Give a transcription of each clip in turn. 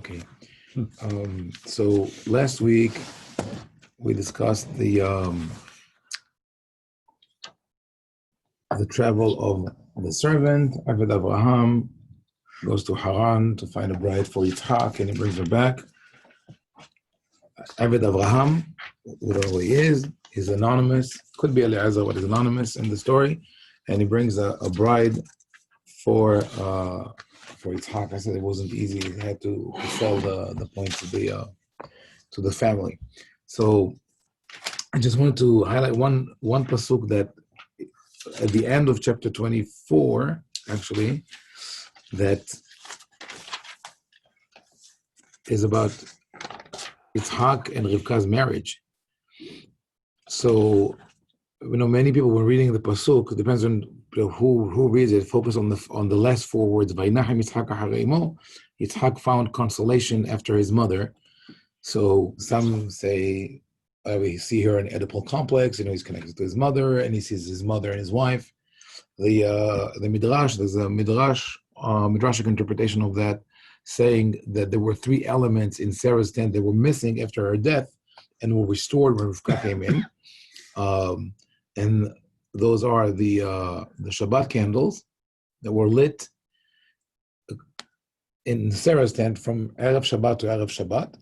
Okay. So last week we discussed the travel of the servant. Aved Abraham goes to Haran to find a bride for Yitzhak, and he brings her back. Aved Abraham, we don't know who he is. He's anonymous. Could be Eliezer, but he's anonymous in the story, and he brings a bride for Yitzhak. I said it wasn't easy. He had to sell the point to the family. So I just wanted to highlight one pasuk that at the end of chapter 24, actually, that is about Yitzhak and Rivka's marriage. So, many people when reading the pasuk, it depends on who reads it, focus on the last four words. Yitzhak found consolation after his mother. So some say we see here an Oedipal complex. He's connected to his mother, and he sees his mother and his wife. The midrash, there's a midrashic interpretation of that, saying that there were three elements in Sarah's tent that were missing after her death, and were restored when Rivka came in. And those are the Shabbat candles that were lit in Sarah's tent from Erev Shabbat to Erev Shabbat.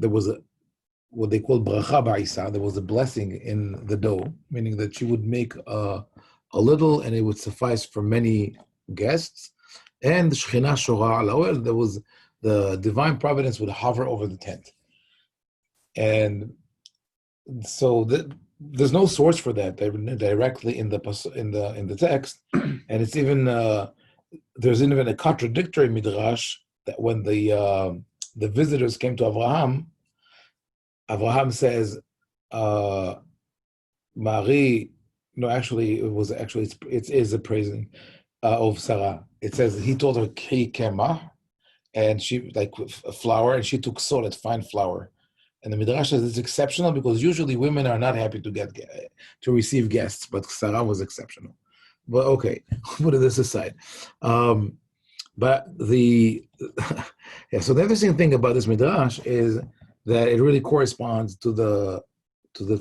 There was what they call bracha ba'isa. There was a blessing in the dough, meaning that she would make a little and it would suffice for many guests. And Shechina Shora al Oel, there was the divine providence would hover over the tent. And so there's no source for that directly in the text, and it's even there's even a contradictory midrash that when the visitors came to Abraham says, Marie. No, actually, it is a praising of Sarah. It says he told her ki kemah, and she like flour, and she took solid fine flour. And the midrash says it's exceptional because usually women are not happy to receive guests, but Sarah was exceptional. But okay, put this aside. But so the interesting thing about this midrash is that it really corresponds to the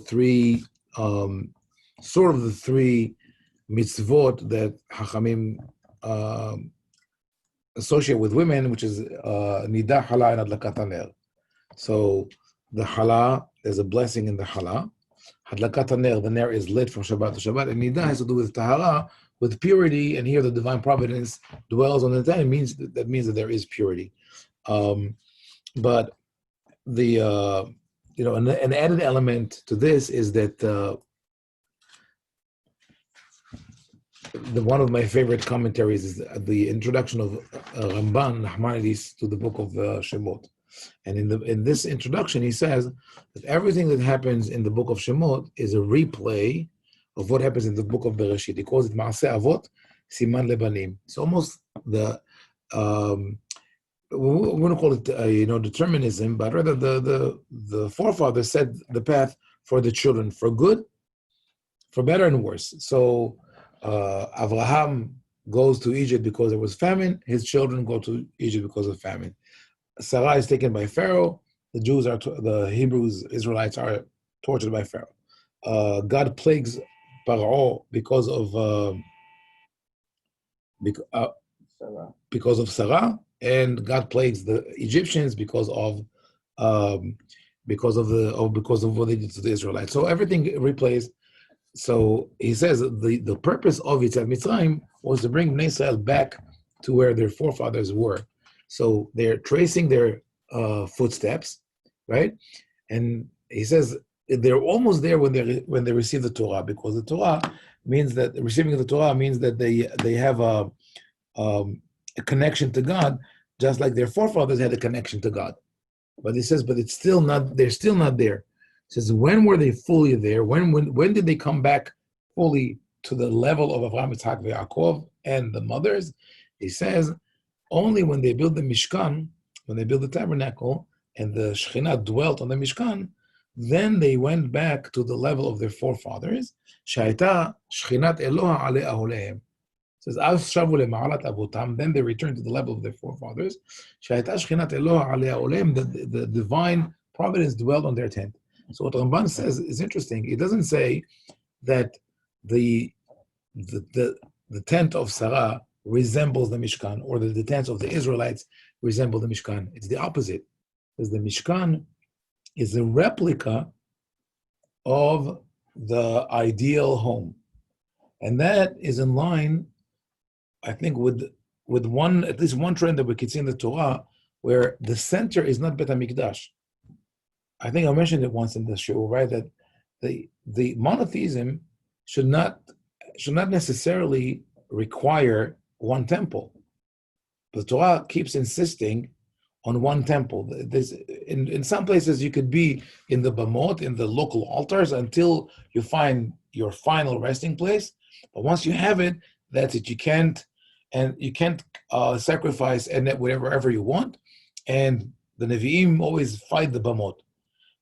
three sort of the three mitzvot that Hachamim associate with women, which is Nida, Hala, and Adlakat Haner. So the Hala, there's a blessing in the Hala. Hadlakat Haner, the Ner is lit from Shabbat to Shabbat, and Nida has to do with Tahara, with purity, and here the divine providence dwells on the tent. That means that there is purity. But the an added element to this is that one of my favorite commentaries is the introduction of Ramban Nachmanides to the book of Shemot. And in this introduction, he says that everything that happens in the book of Shemot is a replay of what happens in the book of Bereshit. He calls it Maaseh Avot Siman Lebanim. It's almost the we wouldn't call it determinism, but rather the forefathers set the path for the children, for good, for better and worse. So Abraham goes to Egypt because there was famine. His children go to Egypt because of famine. Sarah is taken by Pharaoh. The Hebrews, Israelites are tortured by Pharaoh. God plagues Paro because of Sarah, and God plagues the Egyptians because of what they did to the Israelites. So everything replays. So he says the purpose of Yetziat Mitzrayim was to bring Bnei Israel back to where their forefathers were. So they're tracing their footsteps, right? And he says they're almost there when they receive the Torah, because the Torah means that receiving the Torah means that they have a connection to God, just like their forefathers had a connection to God. But he says, but it's still not. They're still not there. He says, when were they fully there? When did they come back fully to the level of Avraham, Yitzhak, Yaakov, and the mothers? He says, only when they built the Mishkan, when they built the tabernacle, and the Shekhinah dwelt on the Mishkan, then they went back to the level of their forefathers. Shaita Shechinat Eloha ale aholehem. It says, "Av shavu lema'alat avotam." Then they returned to the level of their forefathers. She'ayta shechinat Eloha alei ha'olem. The divine providence dwelled on their tent. So what Ramban says is interesting. It doesn't say that the tent of Sarah resembles the Mishkan, or the tents of the Israelites resemble the Mishkan. It's the opposite, because the Mishkan is a replica of the ideal home, and that is in line, I think, with at least one trend that we could see in the Torah, where the center is not Bet HaMikdash. I think I mentioned it once in the show, right? That the monotheism should not necessarily require one temple. The Torah keeps insisting on one temple. In some places you could be in the bamot, in the local altars, until you find your final resting place. But once you have it, that's it. You can't sacrifice and whatever you want. And the Nevi'im always fight the bamot.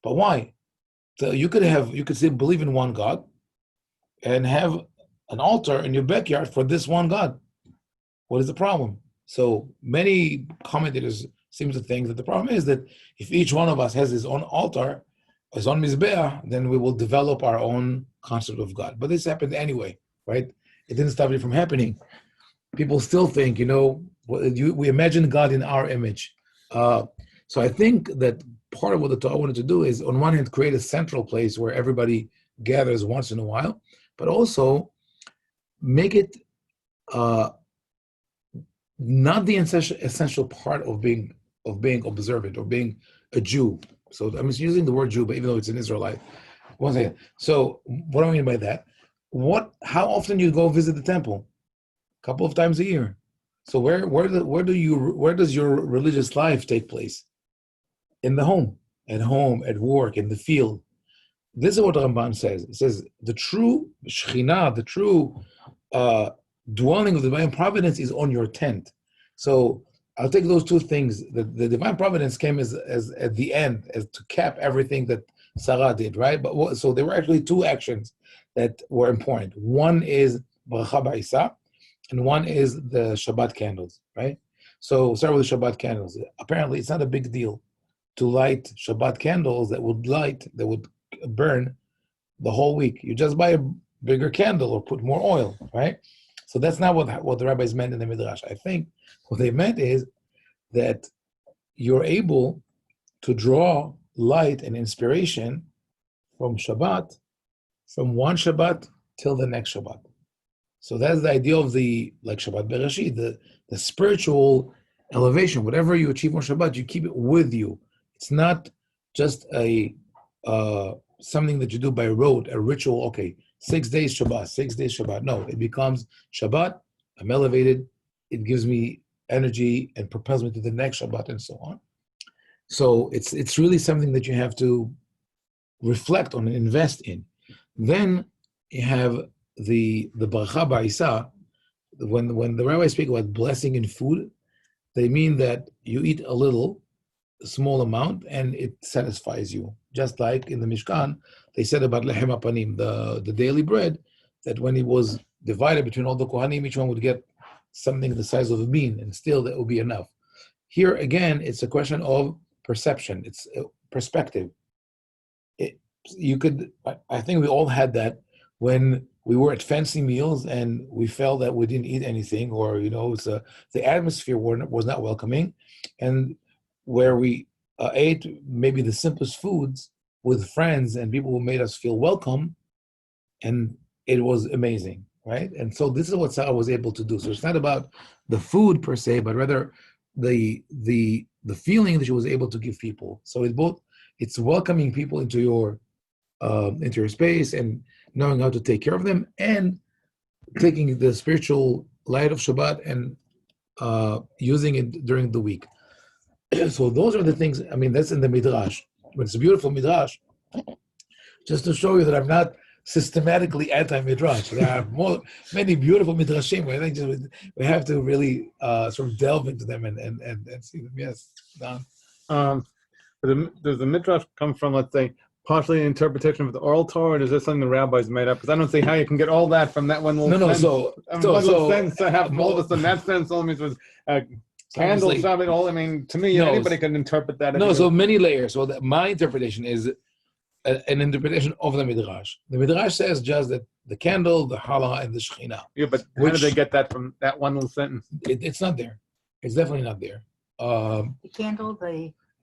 But why? So you could say believe in one God and have an altar in your backyard for this one God. What is the problem? So many commentators seem to think that the problem is that if each one of us has his own altar, his own mizbeah, then we will develop our own concept of God. But this happened anyway, right? It didn't stop it from happening. People still think, we imagine God in our image. So I think that part of what the Torah wanted to do is, on one hand, create a central place where everybody gathers once in a while, but also make it not the essential part of being observant or being a Jew. So I'm just using the word Jew, but even though it's an Israelite. One second. So what do I mean by that? How often you go visit the temple? A couple of times a year. So where does your religious life take place? In the home, at work, in the field. This is what Ramban says. It says the true Shekhinah, the true dwelling of the divine providence is on your tent. So I'll take those two things. The divine providence came as at the end, as to cap everything that Sarah did, right? But so there were actually two actions that were important. One is Bracha Ba'isa, and one is the Shabbat candles, right? So start with the Shabbat candles. Apparently, it's not a big deal to light Shabbat candles that would burn the whole week. You just buy a bigger candle or put more oil, right? So that's not what the rabbis meant in the Midrash. I think what they meant is that you're able to draw light and inspiration from Shabbat, from one Shabbat till the next Shabbat. So that's the idea of like Shabbat Bereshit, the spiritual elevation. Whatever you achieve on Shabbat, you keep it with you. It's not just a something that you do by rote, a ritual. Okay, 6 days Shabbat, 6 days Shabbat. No, it becomes Shabbat. I'm elevated. It gives me energy and propels me to the next Shabbat and so on. So it's really something that you have to reflect on and invest in. Then you have the Bracha Ba'isa. When the rabbis speak about blessing in food, they mean that you eat a small amount, and it satisfies you. Just like in the Mishkan, they said about Lehem HaPanim, the daily bread, that when it was divided between all the Kohanim, each one would get something the size of a bean, and still that would be enough. Here again, it's a question of perception. It's perspective. I think we all had that when we were at fancy meals and we felt that we didn't eat anything, or the atmosphere was not welcoming, and where we ate maybe the simplest foods with friends and people who made us feel welcome, and it was amazing, right? And so this is what Sarah was able to do. So it's not about the food per se, but rather the feeling that she was able to give people. So it's welcoming people into your space and knowing how to take care of them, and taking the spiritual light of Shabbat and using it during the week. So those are the things. I mean, that's in the Midrash. But it's a beautiful Midrash. Just to show you that I'm not systematically anti-Midrash. There are many beautiful Midrashim. I think we have to really sort of delve into them and see them. Yes, Don. Does the Midrash come from, let's say, partially an interpretation of the oral Torah, or is this something the rabbis made up? Because I don't see how you can get all that from that one little sentence. Sentence to have all of a sudden that sentence all means was candles, all. I mean, to me, anybody can interpret that. So many layers. So my interpretation is an interpretation of the Midrash. The Midrash says just that the candle, the challah, and the shechina. Yeah, but how did they get that from that one little sentence? It's not there. It's definitely not there. The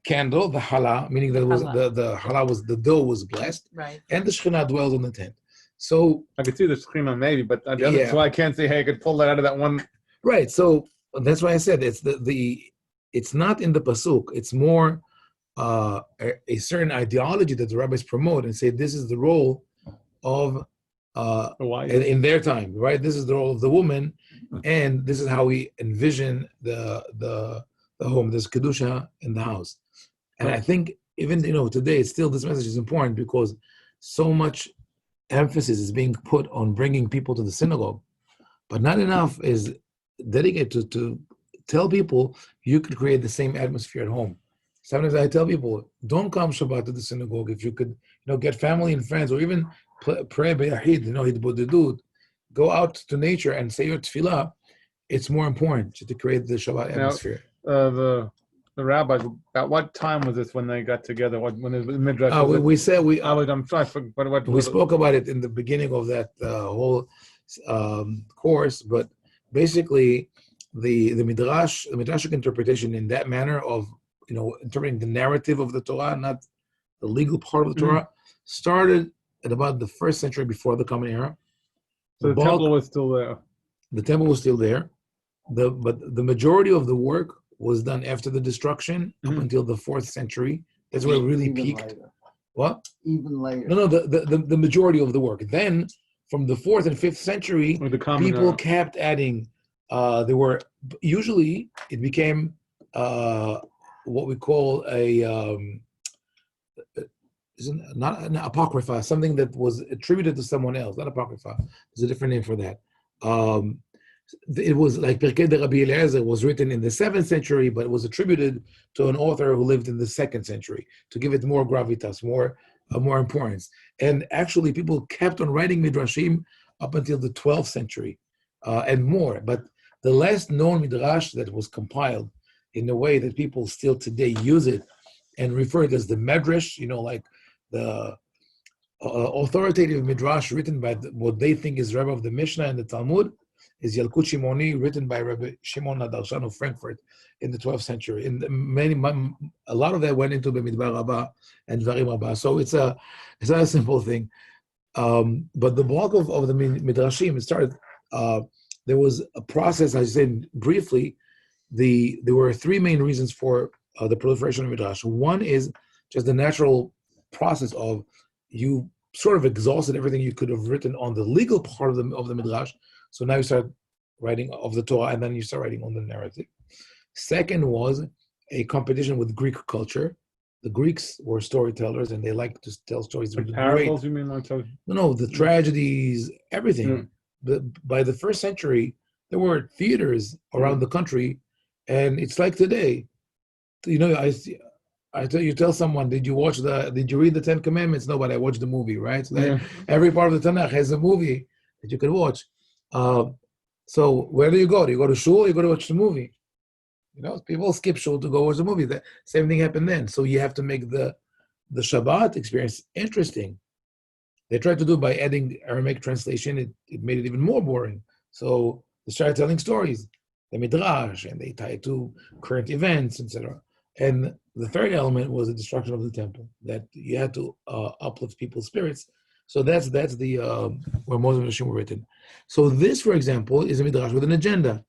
candle, the challah, meaning that was the challah was the dough was blessed, right? And the shechina dwells on the tent. So I could see the shechina maybe, but the other, so I can't see how you could pull that out of that one. Right. So that's why I said it's it's not in the pasuk. It's more a certain ideology that the rabbis promote and say this is the role of in their time, right? This is the role of the woman, and this is how we envision the home. There's kedusha in the house, and I think even today, it's still this message is important because so much emphasis is being put on bringing people to the synagogue, but not enough is dedicated to tell people you could create the same atmosphere at home. Sometimes I tell people, don't come Shabbat to the synagogue. If you could, get family and friends, or even pray Bereshit, go out to nature and say your tefillah. It's more important to create the Shabbat atmosphere. The rabbis, at what time was this when they got together? When the midrash? We said I'm sorry, but what we spoke about it in the beginning of that whole course, but basically the midrashic interpretation in that manner of interpreting the narrative of the Torah, not the legal part of the Torah, started at about the 1st century before the Common Era. So the temple was still there. The temple was still there, but the majority of the work was done after the destruction up until the 4th century. That's where it really peaked. Later. What? Even later. No, the majority of the work. Then, from the 4th and 5th century, people kept adding. There were usually it became what we call not an apocrypha, something that was attributed to someone else. Not apocrypha. There's a different name for that. It was like Pirkei de Rabbi Eliezer was written in the 7th century, but it was attributed to an author who lived in the 2nd century to give it more gravitas, more importance. And actually, people kept on writing midrashim up until the 12th century and more. But the last known midrash that was compiled in a way that people still today use it and refer it as the medrash, like the authoritative midrash written by what they think is Rabbi of the Mishnah and the Talmud, is Yalkut Shimoni, written by Rabbi Shimon Nadarshan of Frankfurt in the 12th century. And a lot of that went into B'midbar Rabbah and Dvarim Rabbah. So it's not a simple thing. But the bulk of the midrashim, it started. There was a process. I said briefly. There were 3 main reasons for the proliferation of midrash. One is just the natural process of you sort of exhausted everything you could have written on the legal part of the midrash. So now you start writing of the Torah, and then you start writing on the narrative. Second was a competition with Greek culture. The Greeks were storytellers, and they liked to tell stories. Like parables, you mean? No, the tragedies, everything. By the 1st century, there were theaters around the country, and it's like today. You tell someone, did you read the 10 Commandments? No, but I watched the movie, right? So every part of the Tanakh has a movie that you can watch. So where do you go? Do you go to shul or you go to watch the movie? People skip shul to go watch the movie. The same thing happened then. So you have to make the Shabbat experience interesting. They tried to do it by adding Aramaic translation. It made it even more boring. So they started telling stories, the midrash, and they tied to current events, etc. And the third element was the destruction of the temple, that you had to uplift people's spirits. So that's the where most of the Midrashim were written. So this, for example, is a midrash with an agenda.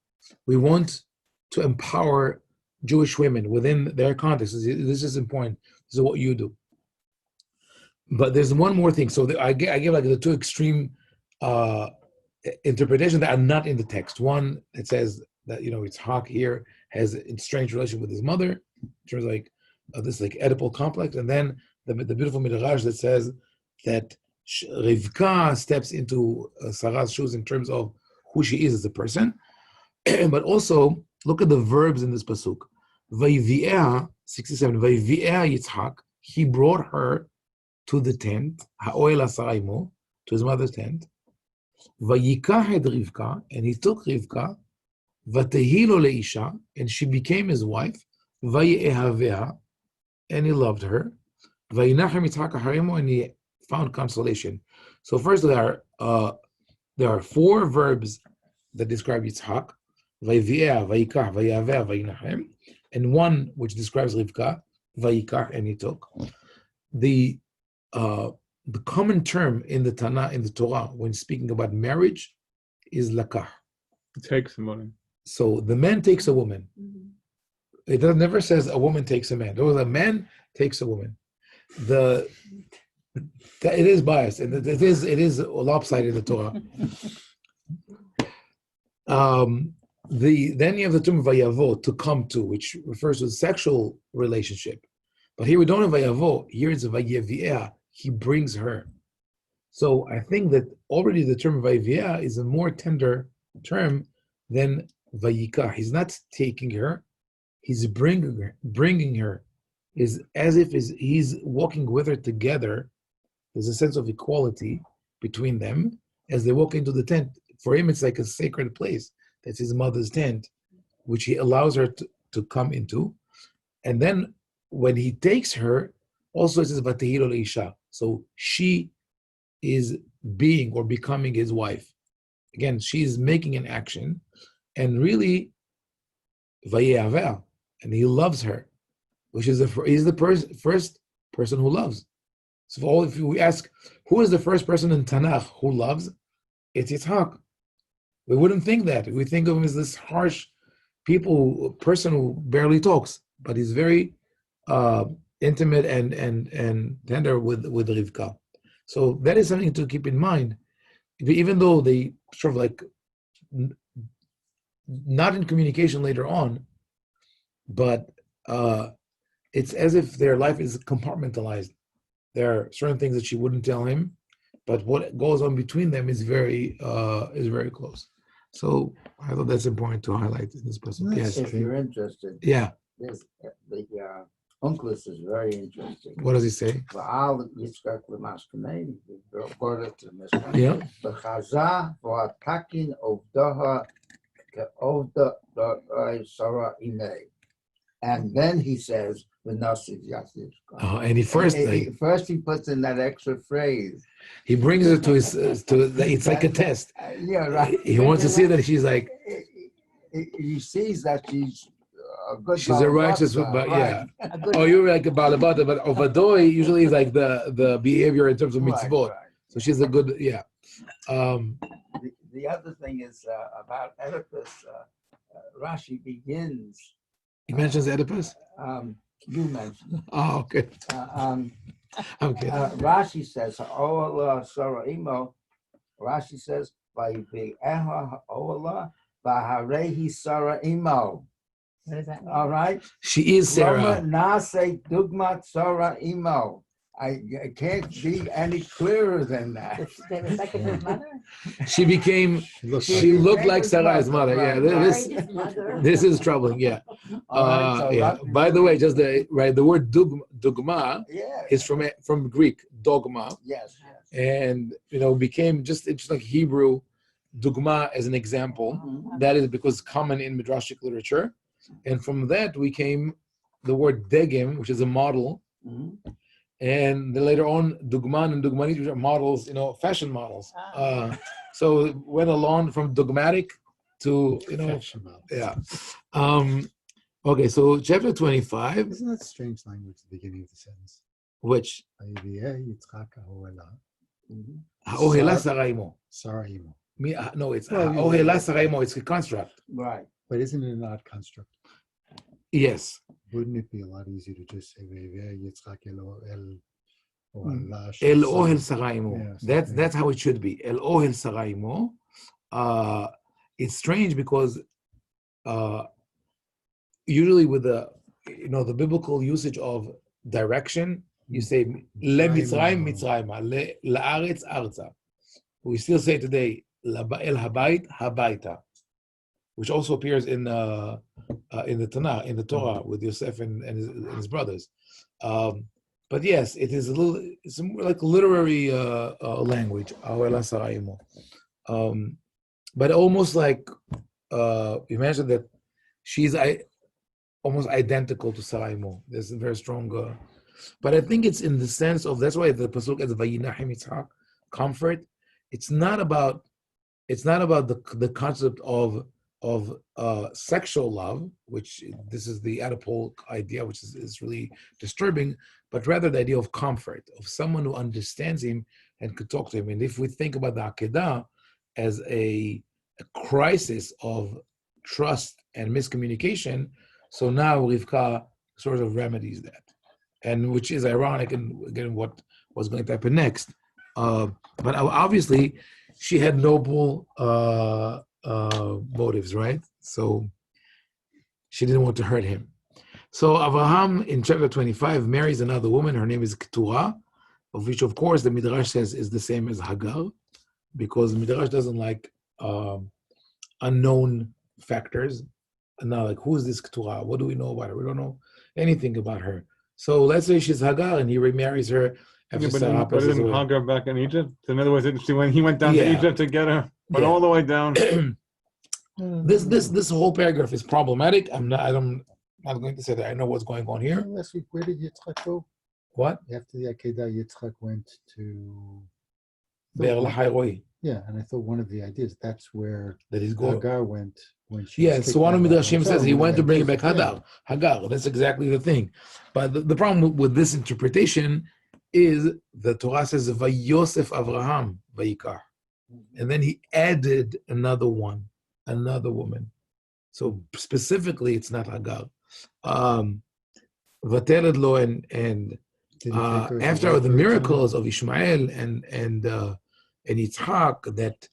We want to empower Jewish women within their context. This is important. This is what you do. But there's one more thing. So I give like the 2 extreme interpretations that are not in the text. One, it says that Yitzhak here has a strange relation with his mother, in terms of like this like Oedipal complex, and then the beautiful midrash that says that Rivka steps into Sarah's shoes in terms of who she is as a person. But also, look at the verbs in this pasuk. Vayivi'eh, 67, Vayivi'eh Yitzhak, he brought her to the tent, ha'oel asara imo, to his mother's tent. Vayikach et Rivka, and he took Rivka. Vatehi lo leisha, and she became his wife. Vayehavea, and he loved her. Vayinachem Yitzchak acharimo, and he found consolation. So first there are four verbs that describe Yitzchak: Vayivi'eh, Vayikach, Vayehavea, Vayinachem, and one which describes Rivka, Vayikach, and he took. The common term in the Tanakh, in the Torah, when speaking about marriage, is lakach. It takes somebody. So the man takes a woman. It never says a woman takes a man. A man takes a woman. It is biased, and it is lopsided in the Torah. Then you have the term vayavo, to come to, which refers to a sexual relationship. But here we don't have vayavo. Here it's vayevi'eh. He brings her. So I think that already the term vayevi'eh is a more tender term than vayikah. He's not taking her. He's bringing her. Is as if he's walking with her together. There's a sense of equality between them as they walk into the tent. For him, it's like a sacred place. That's his mother's tent, which he allows her to come into. And then when he takes her, also it says Vatehi lo leisha. So she is being or becoming his wife. Again, she is making an action, and really, Vayehavea, and he loves her, which is he's the first person who loves. So if we ask, who is the first person in Tanakh who loves? It's Yitzhak. We wouldn't think that. We think of him as this harsh person who barely talks, but he's very intimate and tender with Rivka. So that is something to keep in mind. Even though they sort of like not in communication later on, but it's as if their life is compartmentalized. There are certain things that she wouldn't tell him, but what goes on between them is very close. So I thought that's important to highlight in this person. Yes. If you're interested, yeah. The Unclus is very interesting. What does he say? Yeah. And then he says, and he first he puts in that extra phrase. He brings her to his it's like a test. Yeah, right. He wants to see that she's like. He sees that she's a good. She's a righteous, but yeah. Oh, you're like a balabata, but Ovadoi usually is like the behavior in terms of mitzvot. Right. So she's a good, yeah. The other thing is about Oedipus. Rashi begins. He mentions Oedipus? You mentioned. Oh, okay. Okay. Rashi says, "Ola Sarah Imo." Rashi says, "Vayivi'eha Ola v'harehi Sarah Imo." What does that mean? All right. She is Sarah. Nase dugmat Sarah Imo. I can't be any clearer than that. They were second his mother? She looked like Sarah's mother. Yeah, this is troubling. Yeah. Yeah. By the way, just the word dugma is from Greek dogma. Yes. And became just like Hebrew dugma as an example. Mm-hmm. That is because it's common in midrashic literature, and from that we came the word degem, which is a model. Mm-hmm. And then later on, dugman and dugmanit, which are models, fashion models. So it went along from dogmatic to, fashion models. Yeah. Okay, so chapter 25. Isn't that strange language at the beginning of the sentence? Which? Ha'ohela Saraimo. Saraimo. No, it's Ha'ohela Saraimo. It's a construct. Right. But isn't it an odd construct? Yes. Wouldn't it be a lot easier to just say Yitzchak El Ohel Saraimo? That's how it should be. El Ohel Saraimo. It's strange because usually with the biblical usage of direction, you say Le Mitzrayim Mitzrayima, Le La'aretz Arza. We still say today El Habayit Habayita, which also appears in the Tanakh, in the Torah, with Yosef and his brothers. But yes, it is a little. It's more like literary language. But almost like imagine that she's almost identical to Saraimo. There's a very strong. But I think it's in the sense of that's why the pasuk is Vayinachim Yitzhak, comfort. It's not about the concept of sexual love, which this is the Oedipal idea, which is really disturbing, but rather the idea of comfort, of someone who understands him and could talk to him. And if we think about the Akedah as a crisis of trust and miscommunication, so now Rivka sort of remedies that, and which is ironic, and again, what was going to happen next. But obviously, she had noble motives, right? So she didn't want to hurt him. So Avraham in chapter 25 marries another woman. Her name is Keturah, of which, of course, the Midrash says is the same as Hagar, because the Midrash doesn't like unknown factors. And now, like, who is this Keturah? What do we know about her? We don't know anything about her. So let's say she's Hagar, and he remarries her. But isn't Hagar back in Egypt? So in other words, when he went down to Egypt to get her, went all the way down. This whole paragraph is problematic. I'm not going to say that I know what's going on here. Last week, where did Yitzchak go? What? After the Akedah, Yitzchak went to Be'er Lahai. Yeah, and I thought one of the ideas that's where that is going. Hagar went when she. Yeah, so one of Midrashim says he went to bring it back Hagar. That's exactly the thing. But the problem with this interpretation is the Torah says Vayosef Avraham Vayikar, and then he added another woman. So specifically, it's not Hagar. Vateled lo and after the miracles of Ishmael and Yitzhak that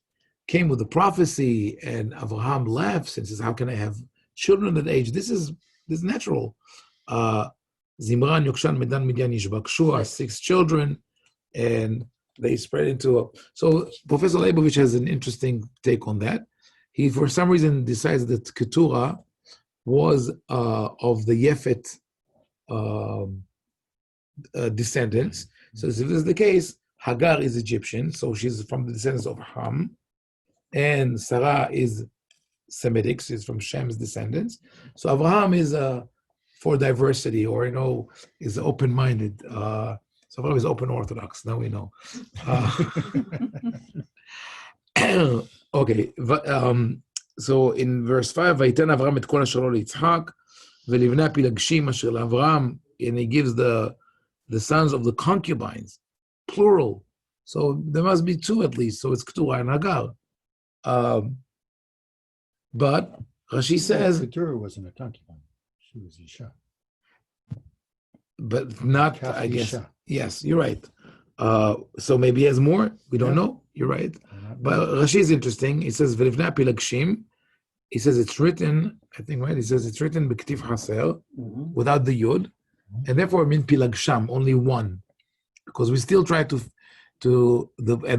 came with the prophecy, and Avraham laughs and says, "How can I have children at that age?" This is natural. Zimran, Yokshan, Medan, Midian, Yishbakshu are 6 children, and they spread into. So Professor Leibovich has an interesting take on that. He, for some reason, decides that Keturah was of the Yefet descendants. So if this is the case, Hagar is Egyptian, so she's from the descendants of Ham, and Sarah is Semitic, she's from Shem's descendants. So Abraham is for diversity, or is open-minded. So Abraham is open Orthodox. Now we know. Okay. So in verse 5, Vayiten Avraham et kol asher lo liYitzhak velivnei pilagshim asher laAvraham, and he gives the sons of the concubines, plural. So there must be 2 at least. So it's Keturah and Hagar. But Rashi says Keturah wasn't a concubine; she was Isha. But not, Kaf I guess. Isha. Yes, you're right. So maybe he has more. We don't know. You're right. But Rashi is interesting. He says Velivnei pilagshim. He says it's written. I think right. He says it's written b'ktiv haser without the yud, and therefore min pilagsham, only one, because we still try and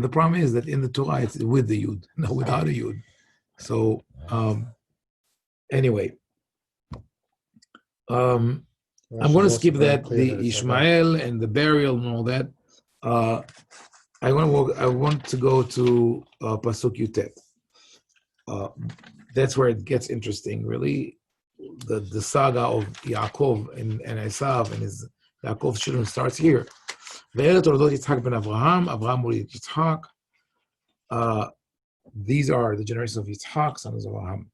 the problem is that in the Torah it's with the yud, not without a yud. So anyway, I'm going to skip that, the Ishmael and the burial and all that. I want to go to Pasuk Yutet. That's where it gets interesting, really. The saga of Yaakov and Esav and his Yaakov's children starts here. Ve'elet toldot Yitzhak ben Avraham, Avraham ulit Yitzhak. These are the generations of Yitzhak, sons of Avraham.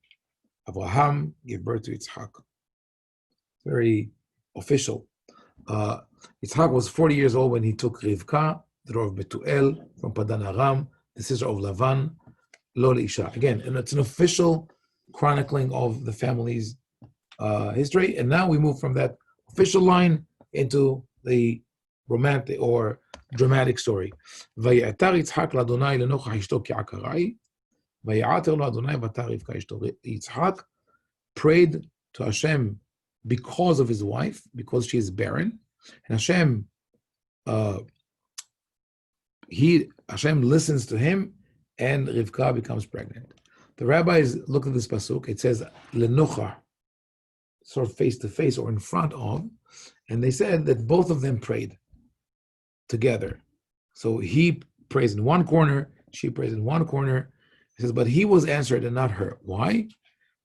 Avraham gave birth to Yitzhak. Very official. Yitzhak was 40 years old when he took Rivka, the daughter of Betuel, from Padan Aram, the sister of Lavan, lo leisha. Again, and it's an official chronicling of the family's history. And now we move from that official line into the romantic or dramatic story. Vayatar Yitzhak l'Adonai lenochach ishto ki akarai, vayater lo Adonai vatar Rivka ishto. Yitzhak prayed to Hashem because of his wife, because she is barren, and Hashem listens to him, and Rivka becomes pregnant. The rabbis look at this pasuk. It says lenocha, sort of face to face or in front of, and they said that both of them prayed. together. So he prays in one corner, she prays in one corner. He says, but he was answered and not her. Why?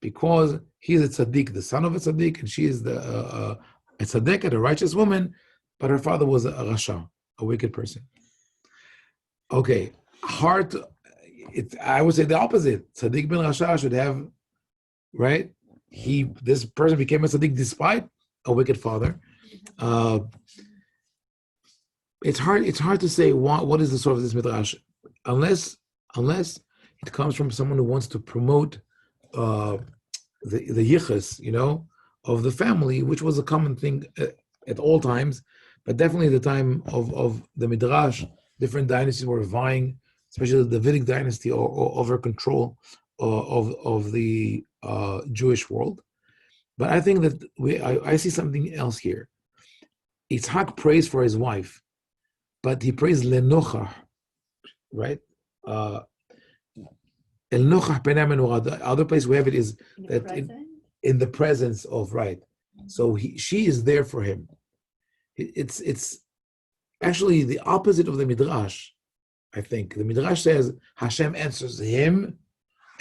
Because he is a tzaddik, the son of a tzaddik, and she is a tzaddik, a righteous woman, but her father was a rasha, a wicked person. Okay, I would say the opposite. Tzaddik ben rasha should have, right? This person became a tzaddik despite a wicked father. It's hard to say what is the source of this midrash, unless it comes from someone who wants to promote the yichus, of the family, which was a common thing at all times, but definitely at the time of the midrash, different dynasties were vying, especially the Davidic dynasty, over control of the Jewish world. But I think that I see something else here. Yitzhak prays for his wife, but he prays lenochah, right? El nochah penam menorah. The other place we have it is that in the presence of, right? So she is there for him. It's actually the opposite of the midrash. I think the midrash says Hashem answers him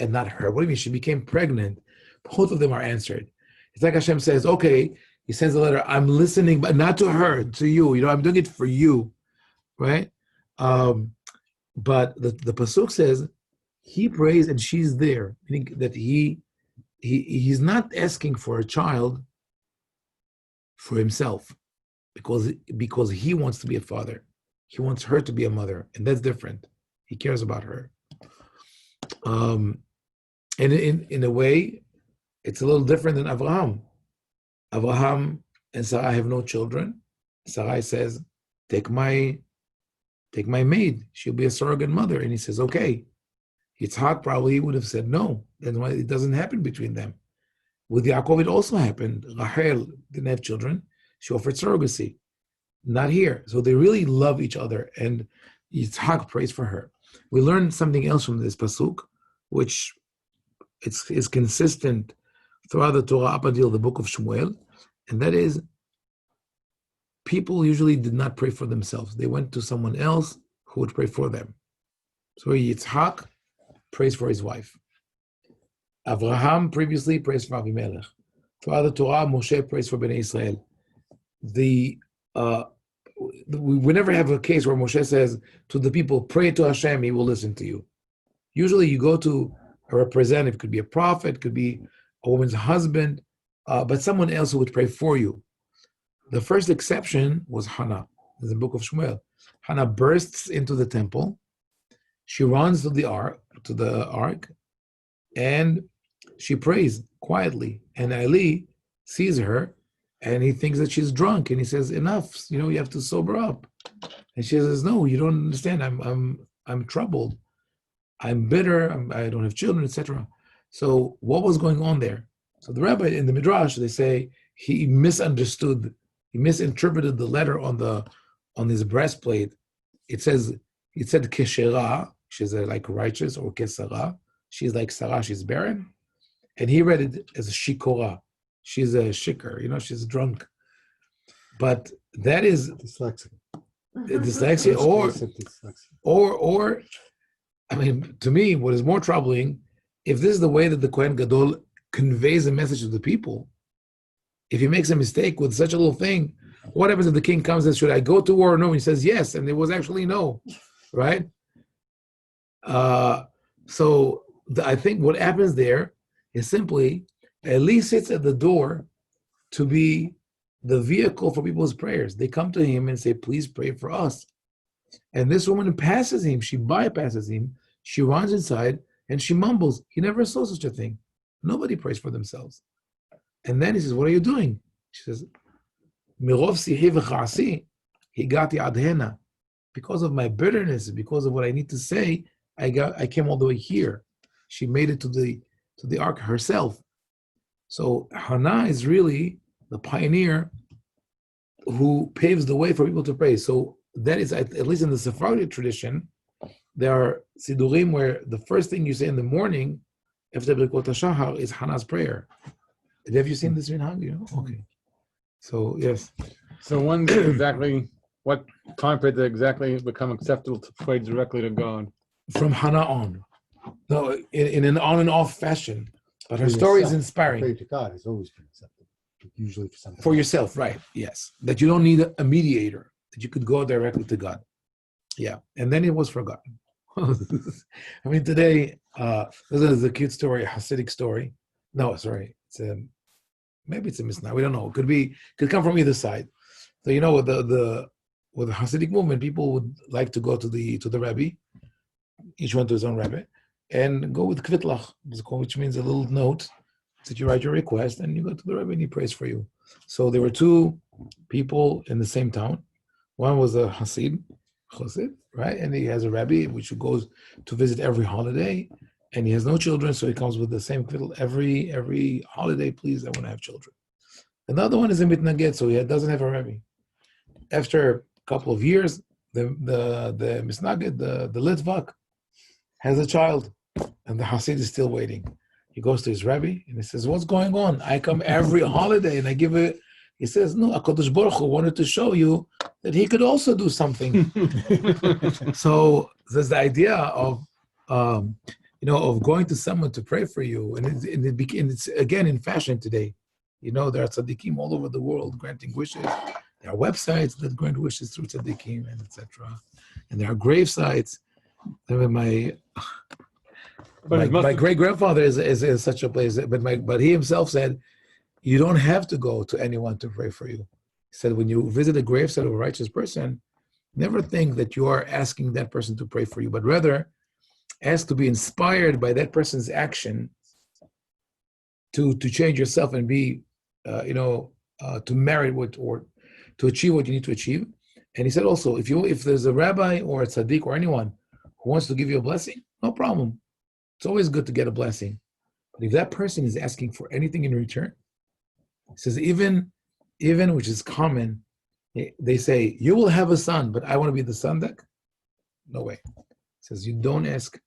and not her. What do you mean? She became pregnant. Both of them are answered. It's like Hashem says, okay, he sends a letter, I'm listening, but not to her, to you. I'm doing it for you, right? But the pasuk says he prays and she's there, meaning that he's not asking for a child for himself because he wants to be a father. He wants her to be a mother, and that's different. He cares about her. And in a way, it's a little different than Abraham. Abraham and Sarai have no children. Sarai says, take my maid. She'll be a surrogate mother. And he says, okay. Yitzhak probably would have said no. That's why it doesn't happen between them. With Yaakov, it also happened. Rachel didn't have children. She offered surrogacy. Not here. So they really love each other. And Yitzhak prays for her. We learn something else from this pasuk, which is consistent throughout the Torah up until the book of Shmuel, and that is people usually did not pray for themselves. They went to someone else who would pray for them. So Yitzhak prays for his wife. Abraham previously prays for Avimelech. Throughout the Torah, Moshe prays for Bnei Israel. We never have a case where Moshe says to the people, pray to Hashem, he will listen to you. Usually you go to a representative, could be a prophet, could be a woman's husband, but someone else who would pray for you. The first exception was Hannah, in the book of Shmuel. Hannah bursts into the temple. She runs to the ark, and she prays quietly. And Eli sees her, and he thinks that she's drunk, and he says, "Enough! You have to sober up." And she says, "No, you don't understand. I'm troubled. I'm bitter. I don't have children, etc." So what was going on there? So the rabbi in the midrash, they say he misunderstood. He misinterpreted the letter on his breastplate. It said keshera, she's like righteous, or kesara, she's like Sarah, she's barren. And he read it as shikora, she's a shikar, she's drunk. But that is dyslexia, or I mean, to me, what is more troubling, if this is the way that the Kohen Gadol conveys a message to the people, if he makes a mistake with such a little thing, what happens if the king comes and says, should I go to war or no? And he says yes, and it was actually no, right? I think what happens there is simply, Eli sits at the door to be the vehicle for people's prayers. They come to him and say, please pray for us. And this woman passes him, she bypasses him, she runs inside, and she mumbles, he never saw such a thing. Nobody prays for themselves. And then he says, what are you doing? She says, Mirov sihi v'cha'asi, higati ad hena. Because of my bitterness, because of what I need to say, I came all the way here. She made it to the ark herself. So Hannah is really the pioneer who paves the way for people to pray. So that is, at least in the Sephardic tradition, there are sidurim where the first thing you say in the morning after Birkot HaShahar is Hannah's prayer. Have you seen this in Hang? Okay. So yes. So one exactly what time period did it exactly become acceptable to pray directly to God? From Hannah on. No, in an on and off fashion. But her For story is yourself, inspiring. Pray to God has always been acceptable. Usually for something. For yourself, right? Yes. That you don't need a mediator. That you could go directly to God. Yeah. And then it was forgotten. I mean, today, this is a cute story, a Hasidic story. No, sorry. Maybe it's a misnomer. We don't know. Could come from either side. So with the Hasidic movement, people would like to go to the Rabbi, each one to his own Rabbi, and go with kvitlach, which means a little note that you write your request and you go to the Rabbi and he prays for you. So there were two people in the same town. One was a Hasid, right? And he has a Rabbi which goes to visit every holiday, and he has no children, so he comes with the same kvittel every holiday. Please, I want to have children. Another one is a mitnaged, so he doesn't have a Rabbi. After a couple of years, the misnaged, the litvak, has a child, and the Hasid is still waiting. He goes to his Rabbi and he says, "What's going on? I come every holiday and I give it." He says, "No, HaKadosh Baruch Hu wanted to show you that he could also do something." So there's the idea of going to someone to pray for you, and it's again in fashion today. There are tzaddikim all over the world granting wishes. There are websites that grant wishes through tzaddikim and etc. And there are grave sites. My great grandfather is such a place, but he himself said, you don't have to go to anyone to pray for you. He said, when you visit a gravesite of a righteous person, never think that you are asking that person to pray for you, but rather ask to be inspired by that person's action to change yourself and be, to merit or to achieve what you need to achieve. And he said also, if there's a rabbi or a tzaddik or anyone who wants to give you a blessing, no problem. It's always good to get a blessing. But if that person is asking for anything in return, he says, even which is common, they say, you will have a son, but I want to be the son deck. No way. He says, you don't ask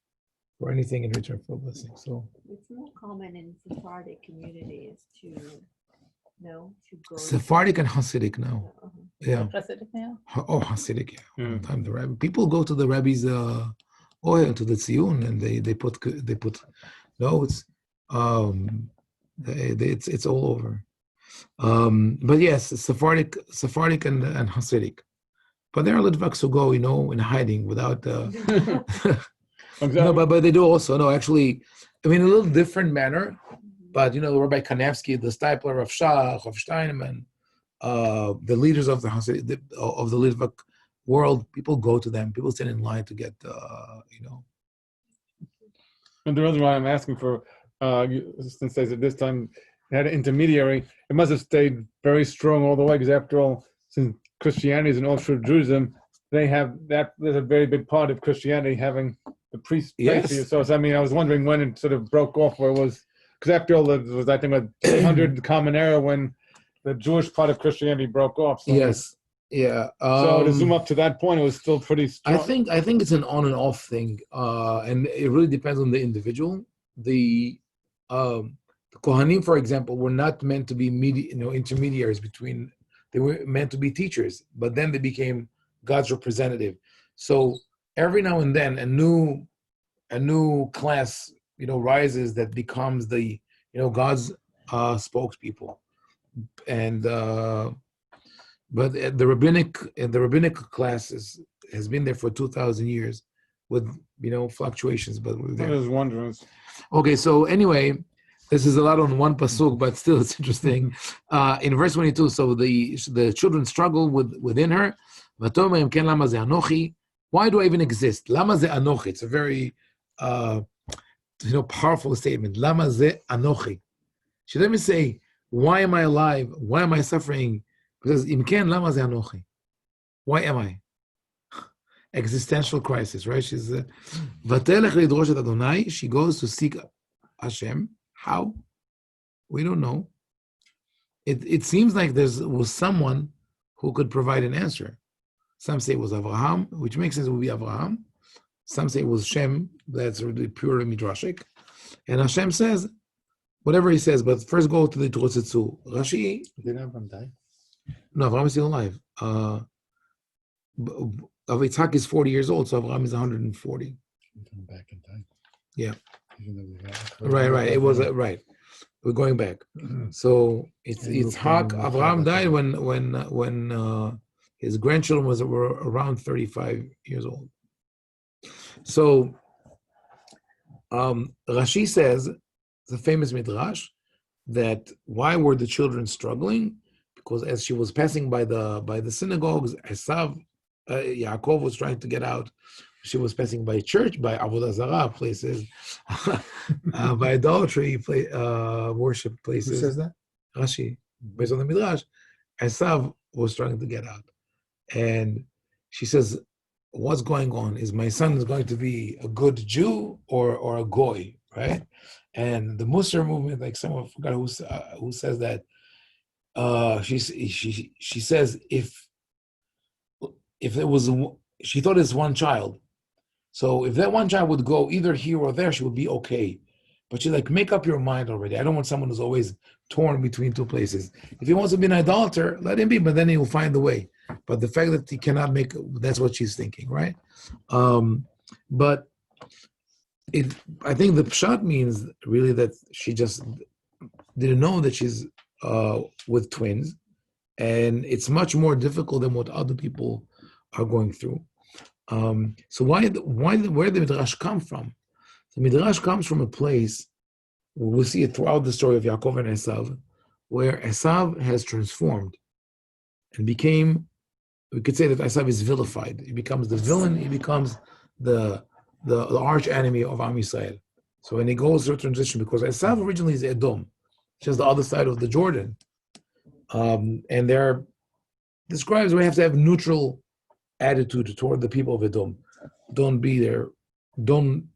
for anything in return for a blessing. So it's more common in Sephardic communities to go. Sephardic and Hasidic now. Yeah. Hasidic now? Oh, Hasidic, yeah. Time the Rabbi. People go to the Rabbi's oil, to the tziyun, and they put notes. It's all over. But yes, Sephardic and Hasidic. But there are Litvaks who go, in hiding without. No, but they do also. No, actually, a little different manner. But Rabbi Kanevsky, the Stipler of Shach, of Steinemann, the leaders of the Hasidic, of the Litvak world, people go to them. People stand in line to get, And the reason why I'm asking for, since they said this time they had an intermediary, it must have stayed very strong all the way, because after all, since Christianity is an offshoot of Judaism, they have that. There's a very big part of Christianity having the priest pray for you. So I was wondering when it sort of broke off, where it was, because after all, there was, I think, a 200 Common Era when the Jewish part of Christianity broke off. So yes. Yeah. So to zoom up to that point, it was still pretty strong. I think it's an on and off thing, and it really depends on the individual. The Kohanim, for example, were not meant to be intermediaries between. They were meant to be teachers, but then they became God's representative. So every now and then, a new class, rises that becomes the, God's spokespeople, and. But the rabbinic class has been there for 2,000 years, with fluctuations. But we're there. I was wondering. Okay, so anyway, this is a lot on one pasuk, but still it's interesting. In verse 22, so the children struggle within her. Why do I even exist? Lama ze anochi. It's a very powerful statement. Lama ze anochi. She doesn't say, why am I alive? Why am I suffering? Because imken lama ze anochi. Why am I? Existential crisis, right? She's vatelech lidrosh et Adonai. She goes to seek Hashem. How? We don't know. It seems like there was someone who could provide an answer. Some say it was Abraham, which makes sense. It would be Abraham. Some say it was Shem. That's really pure midrashic. And Hashem says whatever he says, but first go to the Torah. Rashi. Did Abraham die? No, Abraham is still alive. of Yitzhak is 40 years old, so Abraham is 140. Back in time. Yeah. Even though we have Right. It was right. We're going back. So it's Yitzhak. Abraham died when his grandchildren were around 35 years old. So Rashi says, the famous midrash, that why were the children struggling? Because as she was passing by the synagogues, Yaakov was trying to get out. She was passing by church, by Avodah Zarah places, by idolatry worship places. Who says that? Rashi, based on the midrash, Esav was trying to get out, and she says, "What's going on? Is my son is going to be a good Jew or a goy, right?" And the Musar movement, like someone forgot who says that. She says if it was she thought it's one child, so if that one child would go either here or there, she would be okay. But she's like, make up your mind already. I don't want someone who's always torn between two places. If he wants to be an idolater, let him be, but then he will find the way. But the fact that he cannot make, that's what she's thinking, right? But I think the pshat means really that she just didn't know that she's with twins, and it's much more difficult than what other people are going through. So where did the midrash come from? The midrash comes from a place where we see it throughout the story of Yaakov and Esav, where Esav has transformed and became, we could say that Esav is vilified. He becomes the villain. He becomes the arch enemy of Am Yisrael. So when he goes through a transition, because Esav originally is Edom, just the other side of the Jordan, and there describes we have to have neutral attitude toward the people of Edom. Don't be there. Don't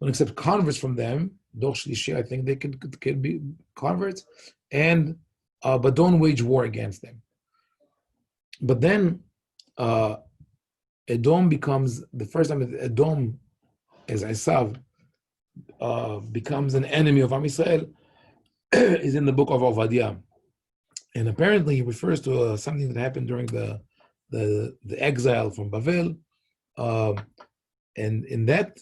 accept converts from them. Doch Shlishi, I think they can be converts, and but don't wage war against them. But then Edom becomes the first time that Edom, as Esav, becomes an enemy of Am Yisrael is in the book of Ovadia, and apparently he refers to something that happened during the exile from Bavel, and in that.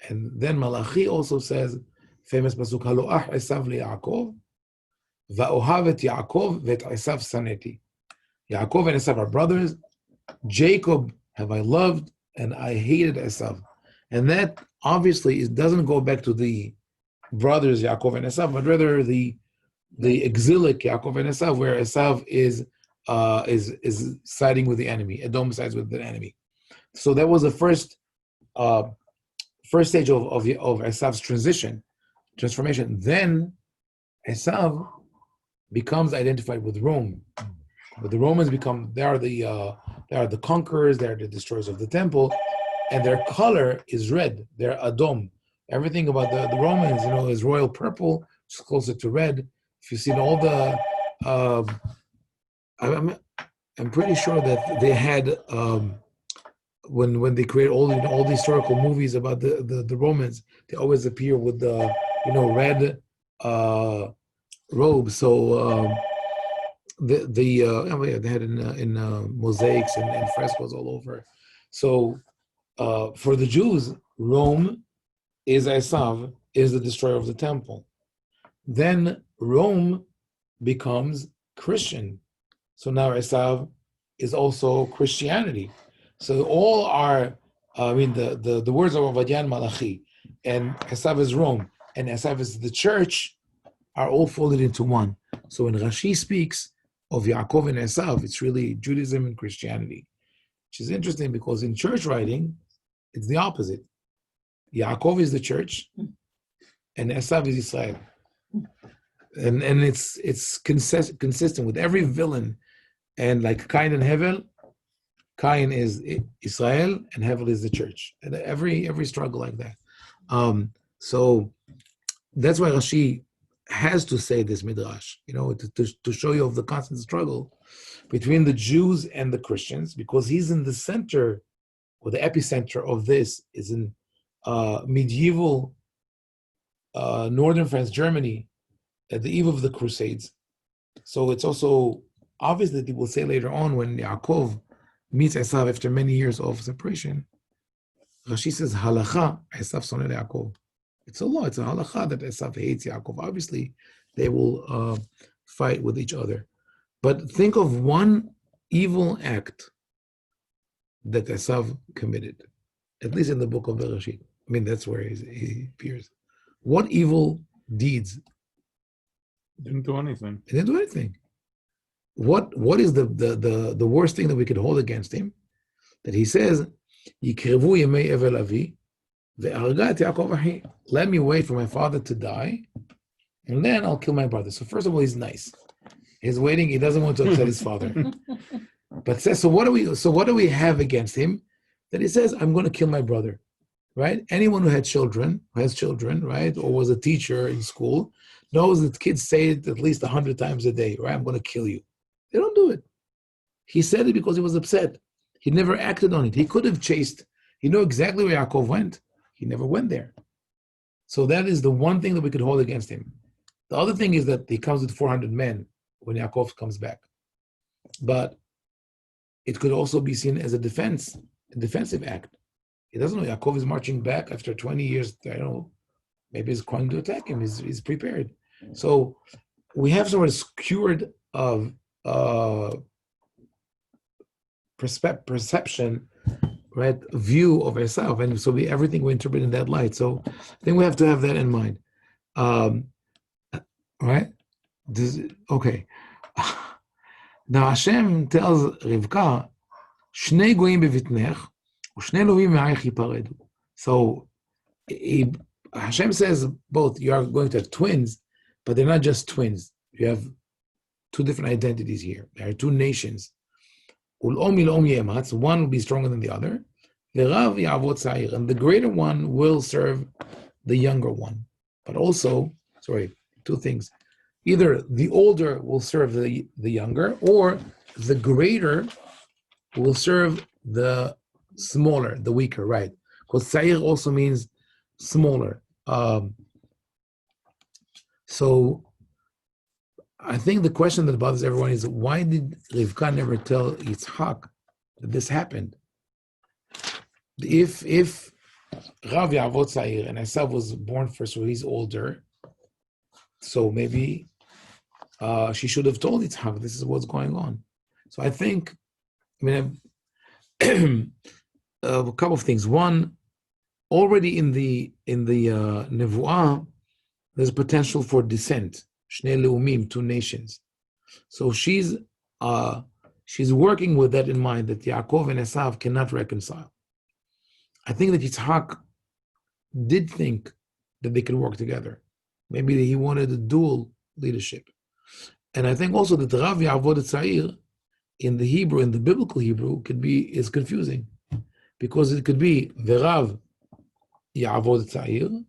And then Malachi also says, famous pasuk, Haloach Esav liYaakov, va'ohavet Yaakov ve'et Esav saneti. Yaakov and Esav are brothers. Jacob have I loved, and I hated Esav. And that obviously doesn't go back to the brothers Yaakov and Esav, but rather the exilic Yaakov and Esav, where Esav is siding with the enemy. Edom sides with the enemy. So that was the first stage of Esav's transformation. Then Esav becomes identified with Rome. But the Romans they are the conquerors, they are the destroyers of the temple, and their color is red. They're Adom. Everything about the Romans, is royal purple, which is closer to red. If you see all the, I'm pretty sure that they had. When they create all the historical movies about the Romans, they always appear with the red robe. So they had in mosaics and frescoes all over. So for the Jews, Rome is Esav, is the destroyer of the temple. Then Rome becomes Christian. So now Esav is also Christianity. So all are, the words of Ovadia and Malachi, and Esav is Rome, and Esav is the church, are all folded into one. So when Rashi speaks of Yaakov and Esav, it's really Judaism and Christianity, which is interesting because in church writing, it's the opposite. Yaakov is the church, and Esav is Israel. And it's consistent with every villain, and like Cain and Hevel. Cain is Israel and Hevel is the church, and every struggle like that. So that's why Rashi has to say this midrash, to show you of the constant struggle between the Jews and the Christians, because he's in the center, or the epicenter of this is in medieval northern France, Germany, at the eve of the Crusades. So it's also obvious that he will say later on when Yaakov meets Esav after many years of separation, Rashi says, halacha, Esav sonel Yaakov. It's a law, it's a halacha that Esav hates Yaakov. Obviously, they will fight with each other. But think of one evil act that Esav committed, at least in the book of Bereshit. I mean, that's where he appears. What evil deeds? Didn't do anything. He didn't do anything. What is the worst thing that we could hold against him? That he says, "Yikrevu yemei evel avi, ve'arga et Yaakov achi." Let me wait for my father to die, and then I'll kill my brother. So first of all, he's nice. He's waiting. He doesn't want to upset his father. But says, so what do we have against him? That he says, I'm going to kill my brother, right? Anyone who has children, right, or was a teacher in school, knows that kids say it at least 100 times a day, right? I'm going to kill you. They don't do it. He said it because he was upset. He never acted on it. He could have chased. He knew exactly where Yaakov went. He never went there. So that is the one thing that we could hold against him. The other thing is that he comes with 400 men when Yaakov comes back. But it could also be seen as a defensive act. He doesn't know Yaakov is marching back after 20 years. I don't know. Maybe he's going to attack him. He's prepared. So we have sort of skewed of perception, right? View of Esav, and so everything we interpret in that light. So I think we have to have that in mind. Right? Okay. Now Hashem tells Rivka, "Shnei goyim bevitnech, u'shnei lovim me'ayich yiparedu." So Hashem says both. You are going to have twins, but they're not just twins. You have two different identities here. There are two nations. Ul'om il'om yematz. One will be stronger than the other. V'rav ya'avod tza'ir, and the greater one will serve the younger one. But also, two things. Either the older will serve the younger, or the greater will serve the smaller, the weaker, right? Because tza'ir also means smaller. So I think the question that bothers everyone is, why did Rivka never tell Yitzhak that this happened? If Rav Ya'avod Tza'ir and Esav was born first, so he's older, so maybe she should have told Yitzhak this is what's going on. So I think, a couple of things. One, already in the Nevuah, there's potential for descent. Shnei leumim, two nations. So she's working with that in mind, that Yaakov and Esav cannot reconcile. I think that Yitzhak did think that they could work together. Maybe he wanted a dual leadership. And I think also that Rav Ya'avod Tza'ir in the Hebrew, in the biblical Hebrew, is confusing. Because it could be V'Rav Ya'avod Tza'ir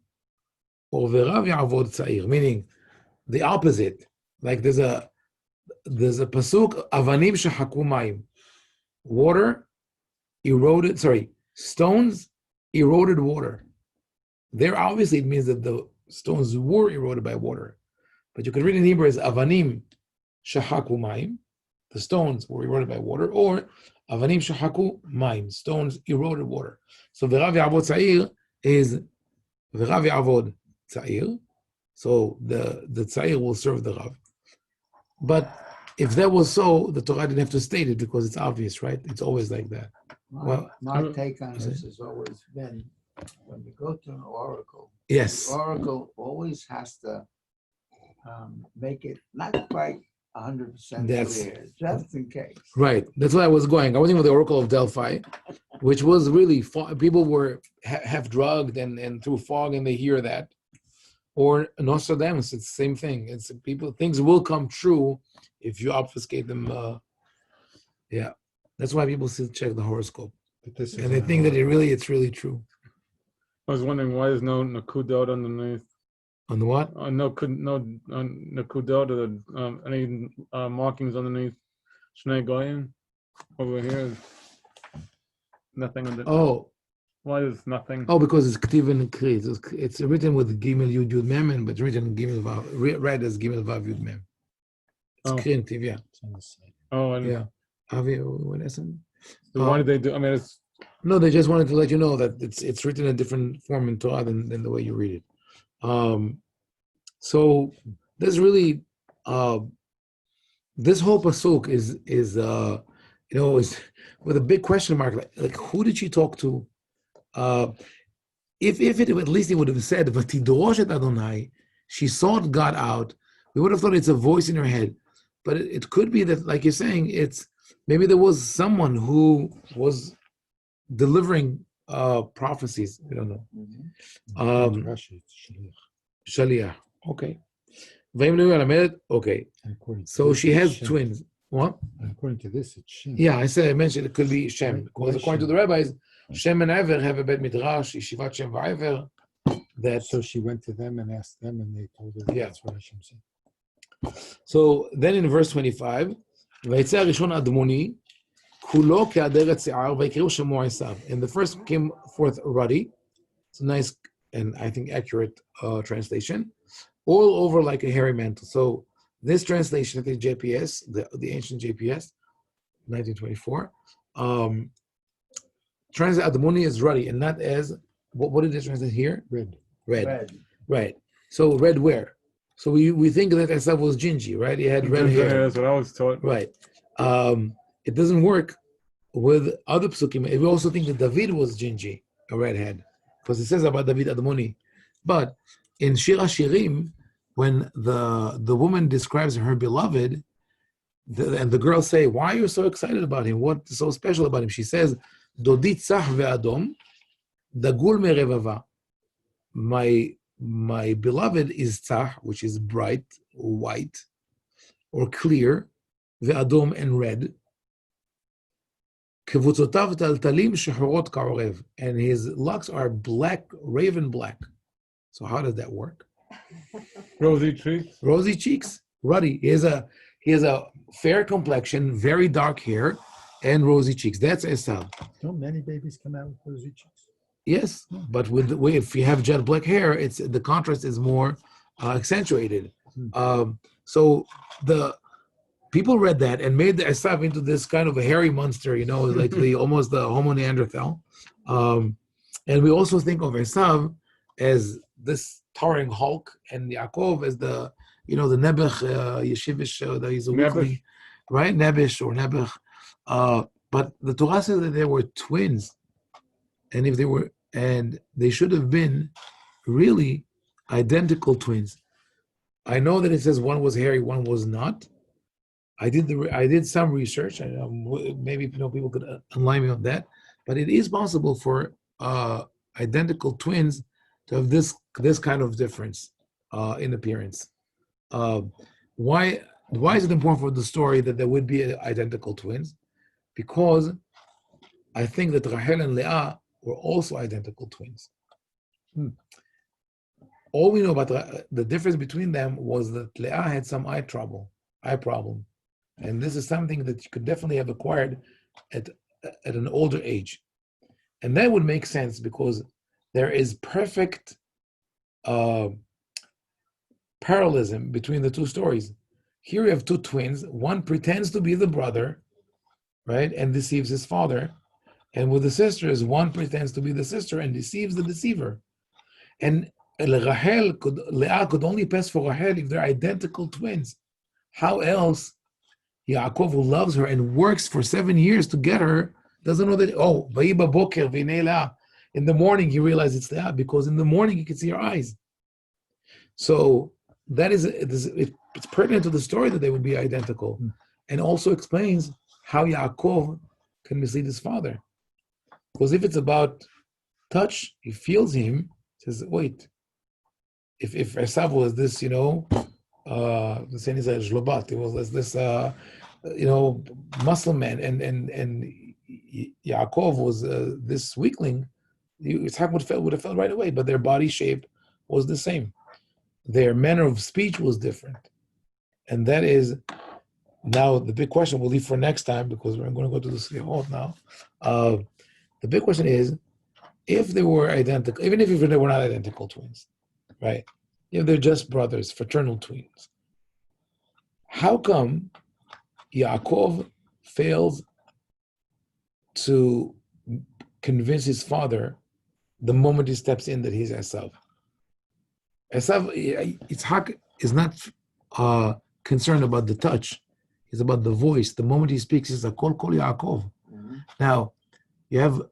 or V'Rav Ya'avod Tza'ir, meaning the opposite. Like there's a pasuk, Avanim shehaku mayim. Stones eroded water. There obviously it means that the stones were eroded by water. But you could read in Hebrew as Avanim shehaku mayim. The stones were eroded by water, or Avanim shehaku mayim. Stones eroded water. So V'Rav Ya'avod Tza'ir is V'Rav Ya'avod Tza'ir. So the Tza'ir will serve the Rav. But if that was so, the Torah didn't have to state it because it's obvious, right? It's always like that. My take on this has always been, when you go to an oracle, yes, the oracle always has to make it not quite 100% clear, just in case. Right. That's why I was going. I was thinking of the Oracle of Delphi, which was really, people were half drugged and through fog, and they hear that. Or Nostradamus, it's the same thing. It's things will come true if you obfuscate them. That's why people still check the horoscope, and they think that it's really true. I was wondering why there's no nakudot underneath. On the what? No nakudot or any markings underneath Shnei Goyim over here. Nothing under. Oh. Why is nothing? Oh, because it's Ktiv and Kri. It's written with Gimel Yud Yud Mem, but written Gimel Vav, read as Gimel Vav Yud Mem. It's Kri and Ktiv, yeah. Oh, and yeah. Avi, what is it? So why did they do? I mean, it's no. They just wanted to let you know that it's written in a different form in Torah than the way you read it. So there's really this whole pasuk is is with a big question mark. Like who did she talk to? If it at least it would have said "V'tidrosh et Adonai," she sought God out. We would have thought it's a voice in her head, but it could be that, like you're saying, it's maybe there was someone who was delivering prophecies. We don't know. Rashi, it's Shaliach. Okay. Okay. So she has twins. What? According to this, it's Shem. Yeah, I mentioned it could be Shem. Because according to the rabbis, Shem and Ever have a bet midrash, Yeshivat Shem v'Ever. That So she went to them and asked them, and they told her that's what Hashem said. So then in verse 25, ויצא הראשון אדמוני, כולו כעדרת שיער, ויקראו שמו עשיו. And the first came forth ruddy. It's a nice and I think accurate translation. All over like a hairy mantle. So this translation, the JPS, the ancient JPS, 1924, translate Admoni is ruddy and not as, what did it translate here? Red. Right. So red where? So we think that Esav was gingy, right? He had red hair. That's what I was taught. Right. It doesn't work with other psukim. We also think that David was gingy, a redhead, because it says about David Admoni. But in Shir HaShirim, when the woman describes her beloved, and the girls say, "Why are you so excited about him? What's so special about him?" She says, "Dodi tzah ve'adom, dagul merevava." My beloved is tzah, which is bright, or white, or clear, ve'adom and red. Kevutzotav taltalim shehorot ka'orev, and his locks are black, raven black. So how does that work? Rosy cheeks, ruddy. He has a fair complexion, very dark hair, and rosy cheeks. That's Esav. Don't many babies come out with rosy cheeks? Yes, but if you have jet black hair, the contrast is more accentuated. So the people read that and made the Esav into this kind of a hairy monster, like almost the Homo Neanderthal. And we also think of Esav as this towering Hulk, and Yaakov as the Nebuch Yeshivish, he's a weakling, right? Nebuch or Nebuch. But the Torah says that there were twins, and they should have been really identical twins. I know that it says one was hairy, one was not. I did some research. Maybe people could enlighten me on that, but it is possible for identical twins to have this kind of difference in appearance. Why is it important for the story that there would be identical twins? Because I think that Rachel and Leah were also identical twins. All we know about the difference between them was that Leah had some eye problem, and this is something that you could definitely have acquired at an older age, and that would make sense because there is perfect parallelism between the two stories. Here you have two twins. One pretends to be the brother, right, and deceives his father. And with the sisters, one pretends to be the sister and deceives the deceiver. And Leah could only pass for Rachel if they're identical twins. How else Yaakov, who loves her and works for 7 years to get her, doesn't know that, Vayiba Boker v'nei Leah. In the morning, he realizes it's Leah, because in the morning, you can see her eyes. So that it's pertinent to the story that they would be identical, and also explains how Yaakov can mislead his father. Because if it's about touch, he feels him, says, wait, if Esav was this, the saying is Shlobat, it was this, muscle man, and Yaakov was this weakling, Yitzhak would have felt right away, but their body shape was the same. Their manner of speech was different. And that is now the big question we'll leave for next time, because we're going to go to the Slichot now. The big question is, if they were identical, even if they were not identical twins, right? If they're just brothers, fraternal twins, how come Yaakov fails to convince his father the moment he steps in that he's Esav. Yitzhak is not concerned about the touch. It's about the voice. The moment he speaks, it's a kol Yaakov. Mhm. Now, you have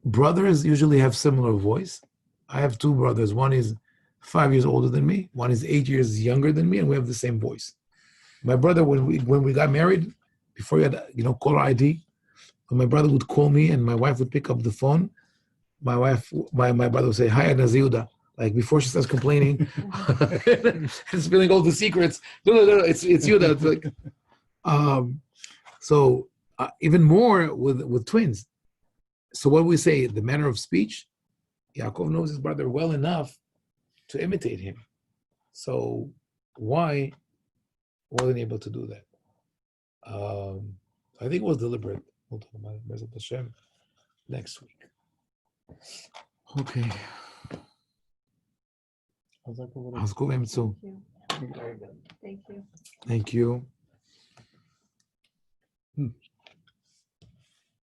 brothers usually have similar voice. I have two brothers. One is 5 years older than me. One is 8 years younger than me, and we have the same voice. My brother, when we got married, before you had caller ID, when my brother would call me and my wife would pick up the phone, my brother would say, "Hi, Naziuda." Like before she starts complaining and spilling all the secrets. No, it's you that like. So even more with twins. So what we say, the manner of speech, Yaakov knows his brother well enough to imitate him. So why wasn't he able to do that? I think it was deliberate. We'll talk about it, Bezat Hashem, next week. Okay. How's it going, Mitsu? Thank you. Thank you. Thank you.